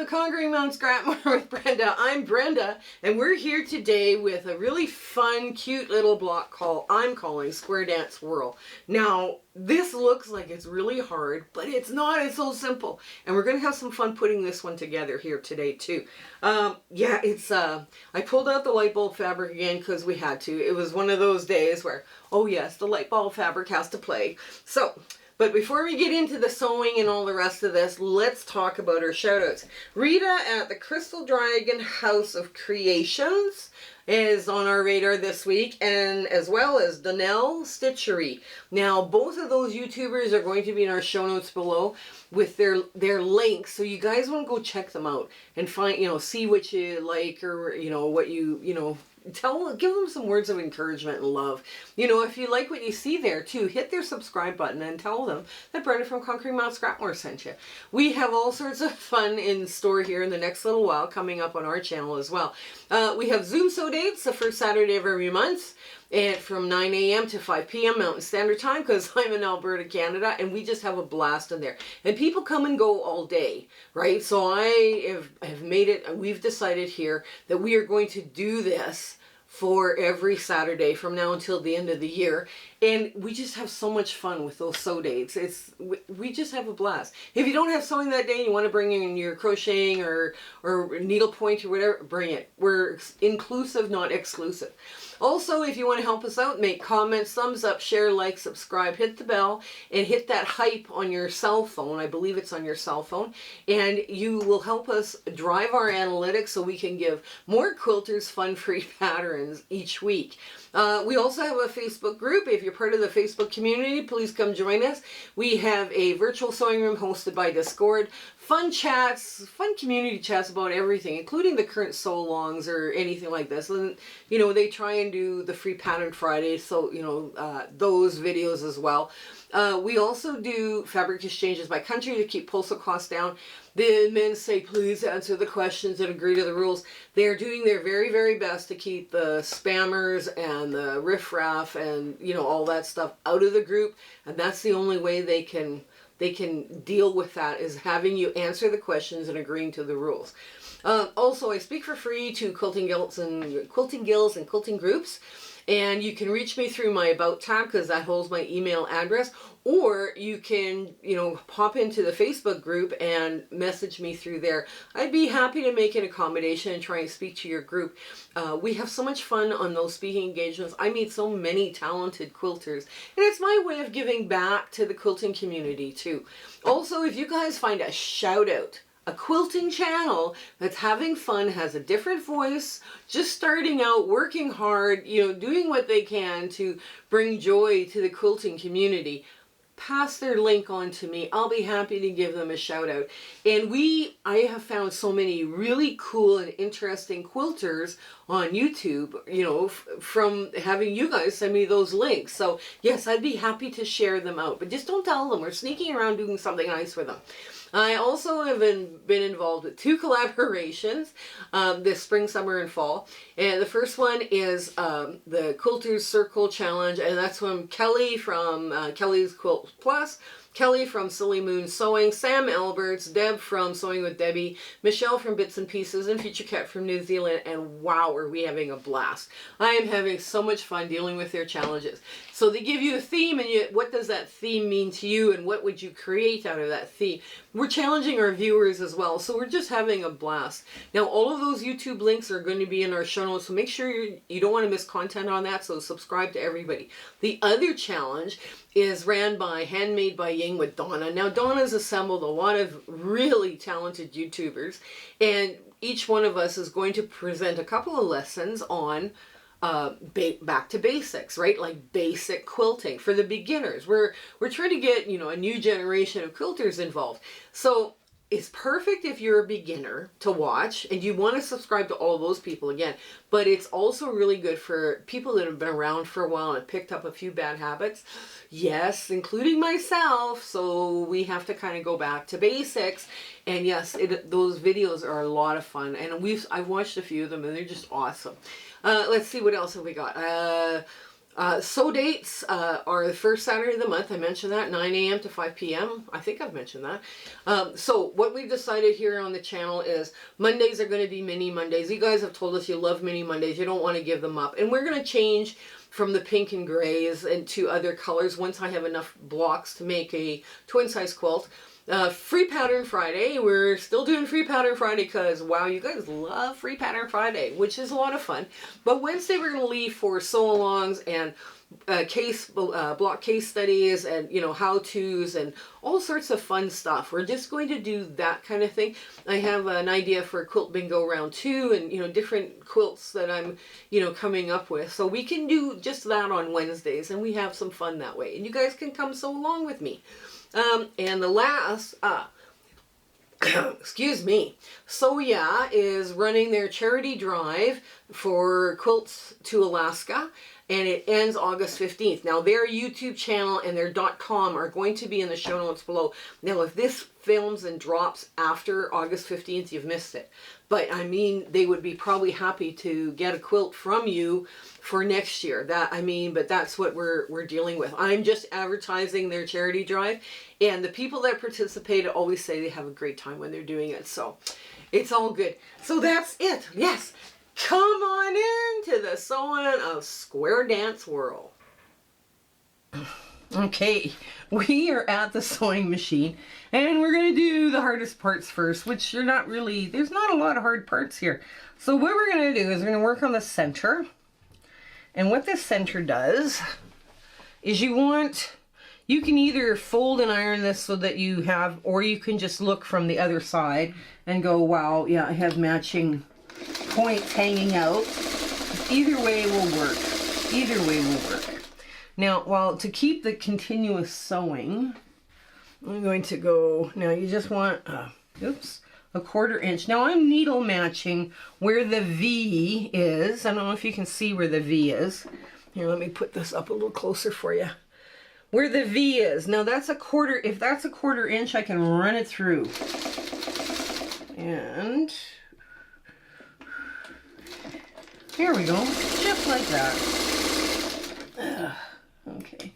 Conquering Mount Scratmore with Brenda. I'm Brenda, and we're here today with a really fun, cute little block I'm calling Square Dance Whirl. Now, this looks like it's really hard, but it's not. It's so simple. And we're going to have some fun putting this one together here today, too. Yeah, I pulled out the light bulb fabric again because we had to. It was one of those days where, oh yes, the light bulb fabric has to play. But before we get into the sewing and all the rest of this, let's talk about our shoutouts. Rita at the Crystal Dragon House of Creations is on our radar this week, and as well as Donnell Stitchery. Now, both of those YouTubers are going to be in our show notes below with their links, so you guys want to go check them out and find, see what you like, or what you give them some words of encouragement and love. If you like what you see there too, hit their subscribe button and tell them that Brenda from Conquering Mount Scratmore sent you. We have all sorts of fun in store here in the next little while coming up on our channel as well. We have Zoom sew dates the first Saturday of every month, and from 9 a.m. to 5 p.m. Mountain Standard Time, because I'm in Alberta, Canada, and we just have a blast in there. And people come and go all day, right? So I have made it, we've decided here that we are going to do this for every Saturday from now until the end of the year. And we just have so much fun with those sew dates. We just have a blast. If you don't have sewing that day and you want to bring in your crocheting or needlepoint or whatever, bring it. We're inclusive, not exclusive. Also, if you want to help us out, make comments, thumbs up, share, like, subscribe, hit the bell, and hit that hype on your cell phone. I believe it's on your cell phone. And you will help us drive our analytics so we can give more quilters fun, free patterns each week. We also have a Facebook group. If you're part of the Facebook community, please come join us. We have a virtual sewing room hosted by Discord. Fun chats, fun community chats about everything, including the current sew-alongs or anything like this. And, they try and do the free pattern Friday, so, those videos as well. We also do fabric exchanges by country to keep postal costs down. The admins say, please answer the questions and agree to the rules. They are doing their very, very best to keep the spammers and the riffraff and, all that stuff out of the group. And that's the only way they can deal with that, is having you answer the questions and agreeing to the rules. Also, I speak for free to quilting guilds and quilting groups. And you can reach me through my About tab, because that holds my email address. Or you can, pop into the Facebook group and message me through there. I'd be happy to make an accommodation and try and speak to your group. We have so much fun on those speaking engagements. I meet so many talented quilters. And it's my way of giving back to the quilting community too. Also, if you guys find a shout out, a quilting channel that's having fun, has a different voice, just starting out, working hard, doing what they can to bring joy to the quilting community, pass their link on to me. I'll be happy to give them a shout out. And I have found so many really cool and interesting quilters on YouTube, from having you guys send me those links. So yes, I'd be happy to share them out, but just don't tell them we're sneaking around doing something nice for them. I also have been involved with 2 collaborations this spring, summer, and fall. And the first one is the Quilters Circle Challenge, and that's from Kelly from Kelly's Quilt Plus, Kelly from Silly Moon Sewing, Sam Alberts, Deb from Sewing with Debbie, Michelle from Bits and Pieces, and Future Cat from New Zealand, and wow, are we having a blast. I am having so much fun dealing with their challenges. So they give you a theme, and what does that theme mean to you, and what would you create out of that theme? We're challenging our viewers as well, so we're just having a blast. Now, all of those YouTube links are going to be in our show notes, so make sure you don't want to miss content on that, so subscribe to everybody. The other challenge is handmade by Ying with Donna. Now, Donna's assembled a lot of really talented YouTubers, and each one of us is going to present a couple of lessons on back to basics, right? Like basic quilting for the beginners. We're trying to get, a new generation of quilters involved. So it's perfect if you're a beginner to watch and you want to subscribe to all those people again, but it's also really good for people that have been around for a while and have picked up a few bad habits. Yes, including myself. So we have to kind of go back to basics. And yes, those videos are a lot of fun. And I've watched a few of them and they're just awesome. Let's see, what else have we got? Sew dates are the first Saturday of the month. I mentioned that, 9 a.m. to 5 p.m. I think I've mentioned that. So what we've decided here on the channel is Mondays are going to be mini Mondays. You guys have told us you love mini Mondays. You don't want to give them up. And we're going to change from the pink and grays into other colors once I have enough blocks to make a twin size quilt. Free Pattern Friday. We're still doing Free Pattern Friday because, wow, you guys love Free Pattern Friday, which is a lot of fun. But Wednesday we're going to leave for sew-alongs and block case studies and, you know, how-tos and all sorts of fun stuff. We're just going to do that kind of thing. I have an idea for Quilt Bingo Round 2 and, you know, different quilts that I'm, you know, coming up with. So we can do just that on Wednesdays and we have some fun that way. And you guys can come sew along with me. And the last, excuse me, So Yeah is running their charity drive for Quilts to Alaska, and it ends August 15th. Now their YouTube channel and their .com are going to be in the show notes below. Now if this films and drops after August 15th, you've missed it. But I mean, they would be probably happy to get a quilt from you for next year. But that's what we're dealing with. I'm just advertising their charity drive, and the people that participate always say they have a great time when they're doing it. So it's all good. So that's it. Yes. Come on in to the sewing of Square Dance Whirl. Okay, we are at the sewing machine and we're going to do the hardest parts first, which are not really, there's not a lot of hard parts here. So what we're going to do is we're going to work on the center. And what this center does is you can either fold and iron this so that you have, or you can just look from the other side and go, wow, yeah, I have matching points hanging out. Either way will work. Either way will work. Now, to keep the continuous sewing, I'm going to go, now you just want, a 1/4 inch. Now I'm needle matching where the V is. I don't know if you can see where the V is. Here, let me put this up a little closer for you. Where the V is. Now that's if that's a 1/4 inch, I can run it through. And here we go, just like that. Okay.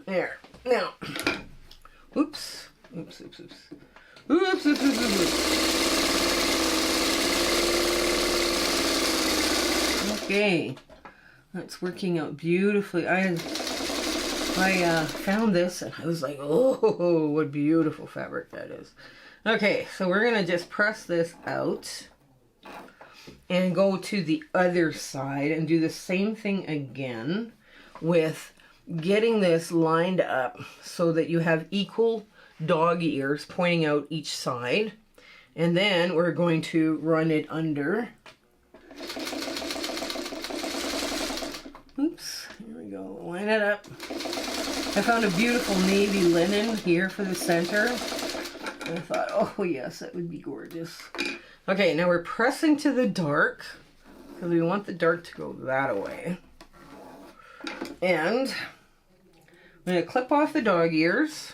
There. Now, oops. Okay. That's working out beautifully. I found this and I was like, oh, what beautiful fabric that is. Okay, so we're going to just press this out and go to the other side and do the same thing again with getting this lined up so that you have equal dog ears pointing out each side. And then we're going to run it under. Oops, here we go, line it up. I found a beautiful navy linen here for the center. And I thought, oh yes, that would be gorgeous. Okay, now we're pressing to the dark because we want the dark to go that way. And I'm going to clip off the dog ears.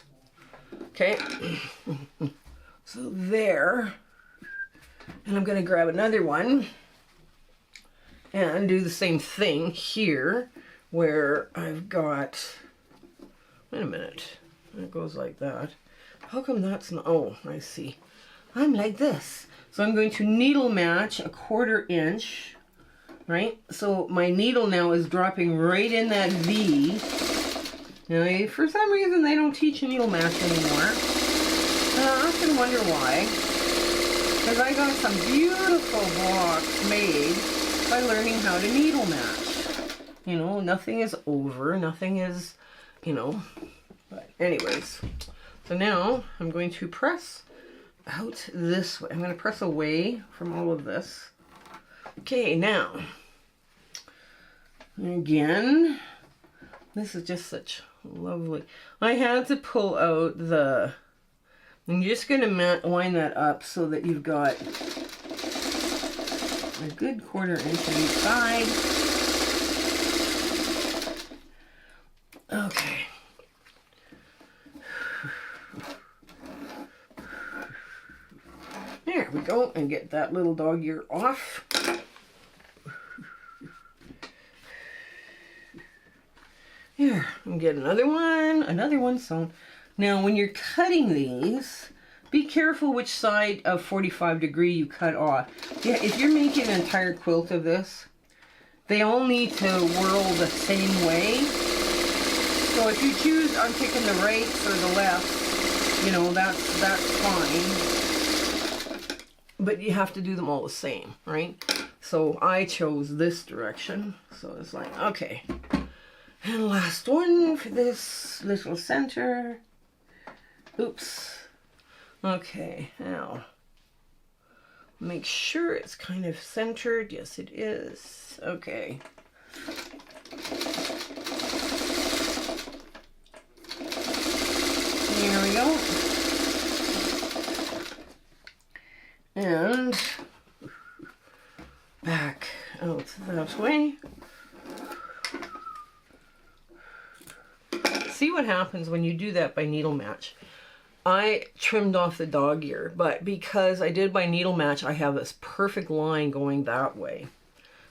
Okay, so there. And I'm going to grab another one and do the same thing here where I've got, wait a minute, it goes like that. How come that's not, oh, I see. I'm like this. So I'm going to needle match a 1/4 inch, right? So my needle now is dropping right in that V. Now, for some reason, they don't teach needle match anymore. I often wonder why. Because I got some beautiful blocks made by learning how to needle match. You know, nothing is over, nothing is, you know. But anyways, so now I'm going to press out this way. I'm going to press away from all of this. Okay, now, again, this is just such lovely. I had to pull out the, I'm just going to line that up so that you've got a good 1/4 inch on each side. Okay. There we go, and get that little dog ear off. Here, I'm getting another one sewn. Now, when you're cutting these, be careful which side of 45 degree you cut off. Yeah, if you're making an entire quilt of this, they all need to whirl the same way. So if you choose, I'm picking the right or the left, you know, that's fine. But you have to do them all the same, right? So I chose this direction. So it's like, okay. And last one for this little center. Oops. Okay, now make sure it's kind of centered. Yes, it is. Okay. There we go. And back out that way. See what happens when you do that by needle match. I trimmed off the dog ear, but because I did by needle match, I have this perfect line going that way.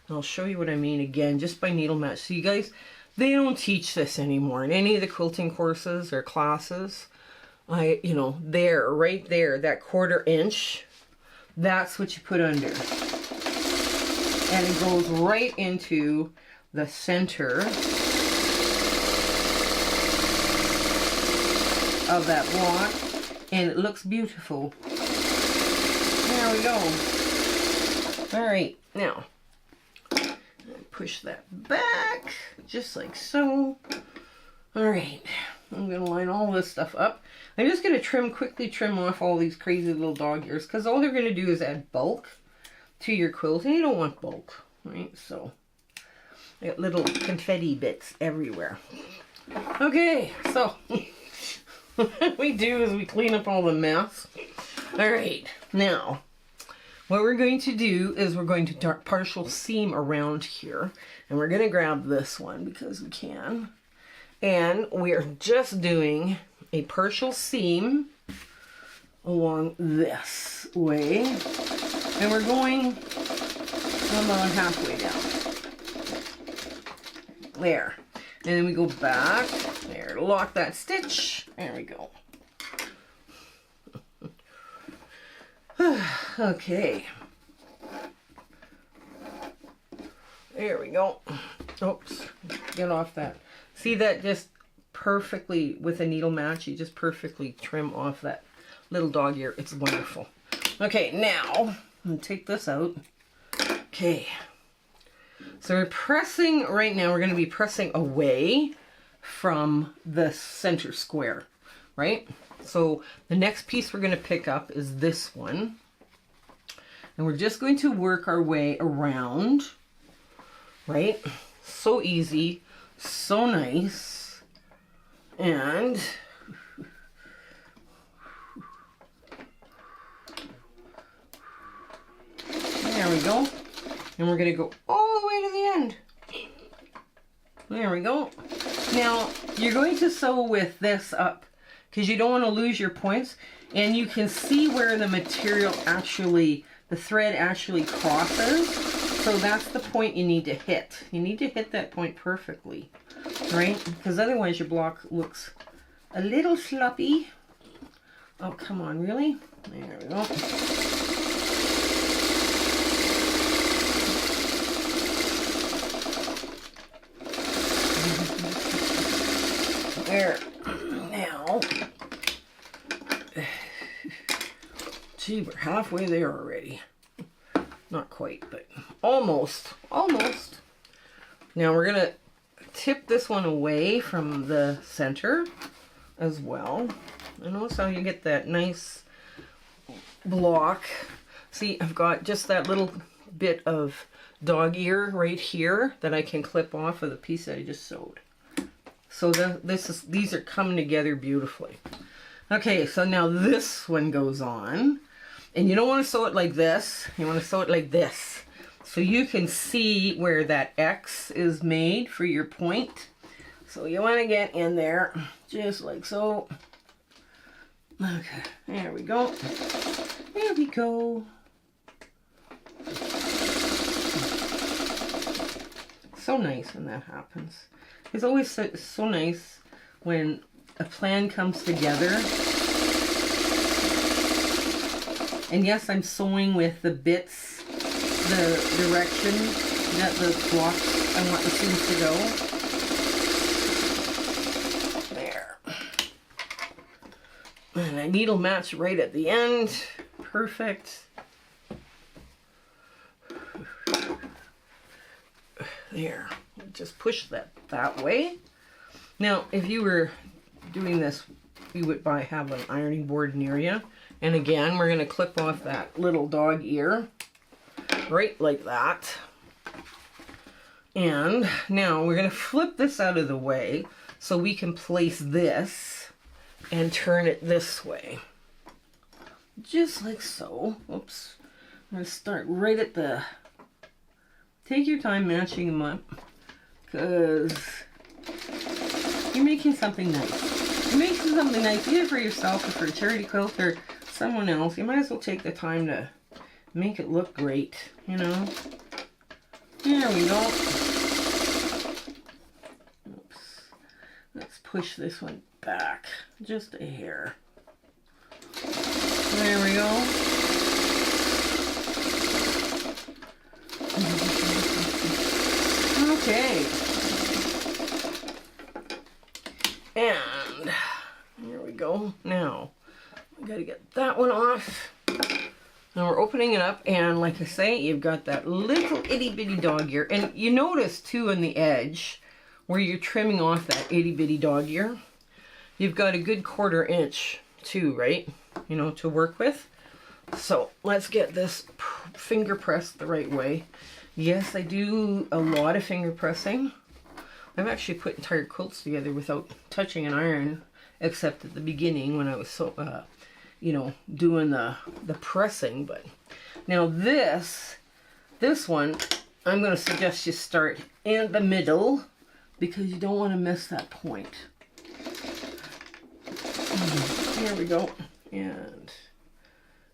And I'll show you what I mean again, just by needle match. So you guys, they don't teach this anymore in any of the quilting courses or classes. You know, there, right there, that 1/4 inch, that's what you put under. And it goes right into the center of that block, and it looks beautiful. There we go. All right, now push that back just like so. All right, I'm gonna line all this stuff up. I'm just gonna quickly trim off all these crazy little dog ears, because all they're gonna do is add bulk to your quilt, and you don't want bulk, right? So I got little confetti bits everywhere. Okay, so what we do is we clean up all the mess. All right, now what we're going to do is we're going to partial seam around here, and we're going to grab this one because we can, and we are just doing a partial seam along this way, and we're going about halfway down there. And then we go back there to lock that stitch. There we go. Okay. There we go. Oops. Get off that. See that just perfectly with a needle match? You just perfectly trim off that little dog ear. It's wonderful. Okay, now I'm going to take this out. Okay. So we're pressing, right now we're going to be pressing away from the center square, right? So the next piece we're going to pick up is this one. And we're just going to work our way around, right? So easy, so nice. And there we go. And we're going to go all the way to the end. There we go. Now, you're going to sew with this up because you don't want to lose your points. And you can see where the material actually, the thread actually crosses. So that's the point you need to hit. You need to hit that point perfectly, right? Because otherwise your block looks a little sloppy. Oh, come on, really? There we go. There. Now, gee, we're halfway there already. Not quite, but almost. Almost. Now we're going to tip this one away from the center as well. And also you get that nice block. See, I've got just that little bit of dog ear right here that I can clip off of the piece that I just sewed. So these are coming together beautifully. Okay, so now this one goes on. And you don't want to sew it like this. You want to sew it like this. So you can see where that X is made for your point. So you want to get in there just like so. Okay, there we go. There we go. So nice when that happens. It's always so nice when a plan comes together. And yes, I'm sewing with the bits, the direction that the blocks I want the seams to go. There. And a needle match right at the end. Perfect. There. Just push that way. Now, if you were doing this, you would have an ironing board near you. And again, we're going to clip off that little dog ear, right like that. And now we're going to flip this out of the way so we can place this and turn it this way. Just like so. Oops. I'm going to start right at the... Take your time matching them up, because you're making something nice. You're making something nice either for yourself or for a charity quilt or someone else. You might as well take the time to make it look great, you know. There we go. Oops. Let's push this one back just a hair. There we go. Okay. And here we go. Now, we gotta get that one off. Now we're opening it up, and like I say, you've got that little itty bitty dog ear. And you notice too on the edge where you're trimming off that itty bitty dog ear, you've got a good 1/4 inch too, right? You know, to work with. So let's get this finger pressed the right way. Yes, I do a lot of finger pressing. I've actually put entire quilts together without touching an iron, except at the beginning when I was so, you know, doing the pressing. But now this one, I'm going to suggest you start in the middle because you don't want to miss that point. Here we go. And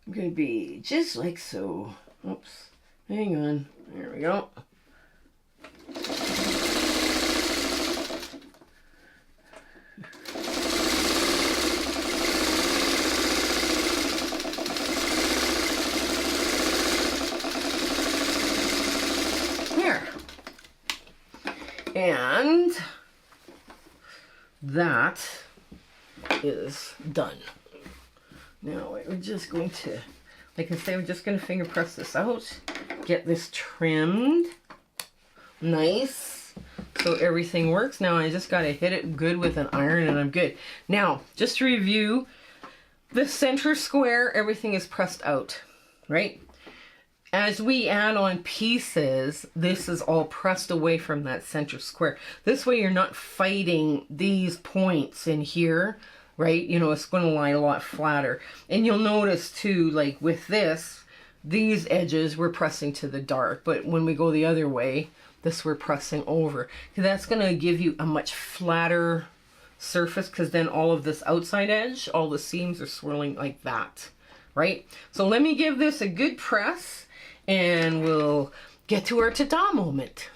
I'm going to be just like so. Oops. Hang on. There we go. Here. And that is done. Now we're just going to, like I say, we're just going to finger press this out, get this trimmed nice so everything works. Now I just got to hit it good with an iron and I'm good. Now, just to review, the center square, everything is pressed out, right? As we add on pieces, this is all pressed away from that center square. This way you're not fighting these points in here, right? You know, it's going to lie a lot flatter. And you'll notice too, like with this, these edges we're pressing to the dark, but when we go the other way, this we're pressing over. That's going to give you a much flatter surface, because then all of this outside edge, all the seams are swirling like that, right? So let me give this a good press and we'll get to our ta-da moment.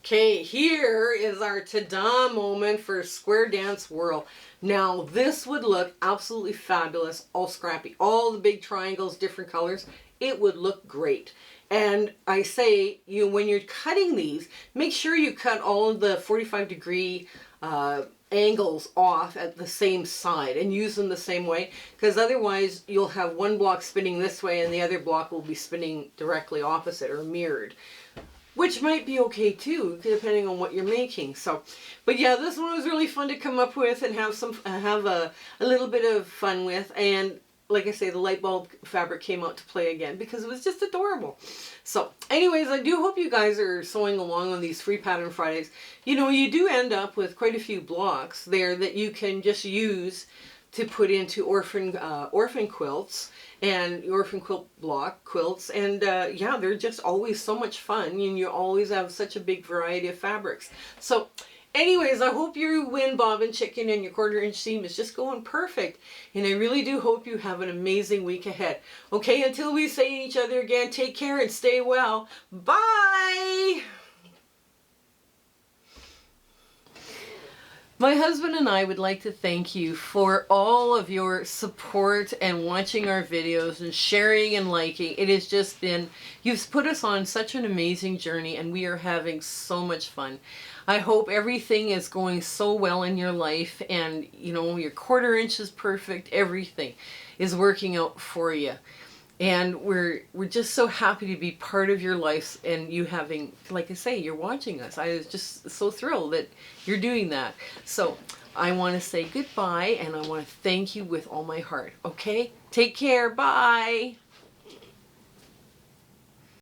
Okay, here is our ta-da moment for Square Dance Whirl. Now, this would look absolutely fabulous, all scrappy. All the big triangles, different colors. It would look great. And I say, when you're cutting these, make sure you cut all of the 45-degree angles off at the same side and use them the same way, because otherwise you'll have one block spinning this way and the other block will be spinning directly opposite or mirrored. Which might be okay too, depending on what you're making. So, but yeah, this one was really fun to come up with and have a little bit of fun with. And like I say, the light bulb fabric came out to play again because it was just adorable. So, anyways, I do hope you guys are sewing along on these Free Pattern Fridays. You know, you do end up with quite a few blocks there that you can just use to put into orphan quilts and orphan quilt block quilts, and yeah, they're just always so much fun, and you always have such a big variety of fabrics. So anyways, I hope your wind bobbin chicken and your 1/4 inch seam is just going perfect, and I really do hope you have an amazing week ahead. Okay, until we see each other again, take care and stay well. Bye! My husband and I would like to thank you for all of your support and watching our videos and sharing and liking. It has just been, you've put us on such an amazing journey and we are having so much fun. I hope everything is going so well in your life and you know your 1/4 inch is perfect. Everything is working out for you. And we're just so happy to be part of your life and you having, like I say, you're watching us. I was just so thrilled that you're doing that. So I want to say goodbye and I want to thank you with all my heart. Okay? Take care. Bye.